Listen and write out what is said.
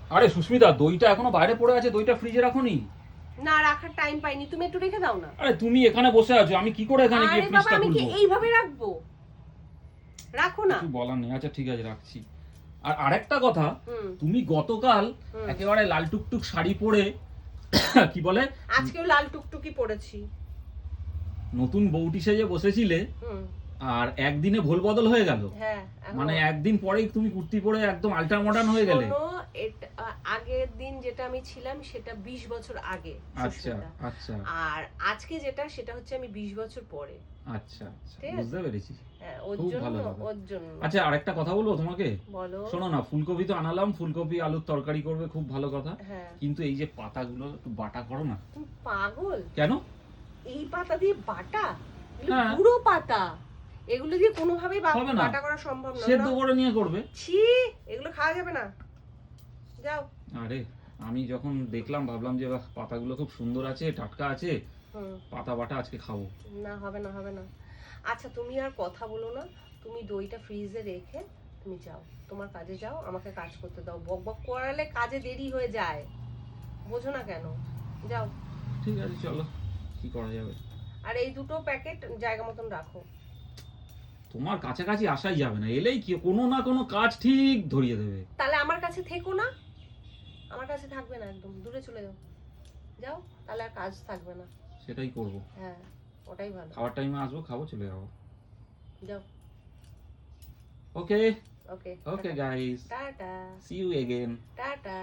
আরে সুস্মিতা, দইটা এখনো বাইরে পড়ে আছে, দইটা ফ্রিজে রাখোনি? না, রাখার টাইম পাইনি, তুমি একটু রেখে দাও না। আরে তুমি এখানে বসে আছো, আমি কি করে এখানে গিয়ে আরে বাবা, ফ্রিজটা আমি কি খুলবো? এইভাবে রাখবো? রাখো না। কিছু বলার নেই, আচ্ছা ঠিক আছে রাখছি। আর আরেকটা কথা, হুম তুমি গতকাল হুম। একেবারে লাল টুকটুক শাড়ি পরে কি বলে আজকেও লাল টুকটুকি পরেছি। নতুন বউটি সেজে বসেছিলে, হুম। আর একদিনে ভোল বদল হয়ে গেল। হ্যাঁ, এখন মানে একদিন পরেই তুমি কুর্তি পরে একদম আল্ট্রা মডার্ন হয়ে গেলে। শোনো, আগের দিন যেটা আমি ছিলাম সেটা 20 বছর আগে, আচ্ছা সুস্মিতা। আচ্ছা আর আজকে যেটা, সেটা হচ্ছে আমি 20 বছর পরে। আচ্ছা আচ্ছা, ঠিক আছে? বুঝতে পেরেছি। হ্যাঁ, ওর খুব জন্য, ভালো কথা। ওর জন্য। আচ্ছা আরেকটা কথা বলবো তোমাকে? বলো। শোনো না, ফুলকপি তো আনালাম, ফুলকপি আলুর তরকারি করবে, খুব ভালো কথা। হ্যাঁ। কিন্তু এই যে পাতাগুলো একটু বাটা করো না। তুমি পাগল? কেন? এই পাতা দিয়ে বাটা? এগুলো হ্যাঁ। পুরো পাতা, এগুলো দিয়ে কোনোভাবেই হবে না, বাটা করা সম্ভব না। সেদ্ধ না। করে নিয়ে করবে। ছি, এগুলো খাওয়া যাবে না, যাও। আরে আমি যখন দেখলাম ভাবলাম যে বাহ, পাতাগুলো খুব সুন্দর আছে, টাটকা আছে, হুম। পাতা বাটা আজকে খাবো। না, হবে না, হবে না। আচ্ছা, তুমি আর কথা বলো না, তুমি দইটা ফ্রিজে রেখে তুমি যাও, তোমার কাজে যাও, আমাকে কাজ করতে দাও। বক বক করালে কাজে দেরি হয়ে যায়, বোঝো না কেন? যাও। ঠিক আছে চলো, কি করা যাবে। আর এই দুটো প্যাকেট জায়গা মতন রাখো। তোমার কাছাকাছি আসাই যাবে না, এলেই কি কোনো না কোনো কাজ ঠিক ধরিয়ে দেবে। তাহলে আমার কাছে থেকো না, আমার কাছে থাকবে না, একদম দূরে চলে যাও। যাও, তাহলে আর কাজ থাকবে না। সেটাই করব। হ্যাঁ, ওটাই ভালো। খাওয়ার টাইমে আসবো, খাবো, চলে যাবো। যাও। Okay okay. Okay guys, tata. See you again. Tata.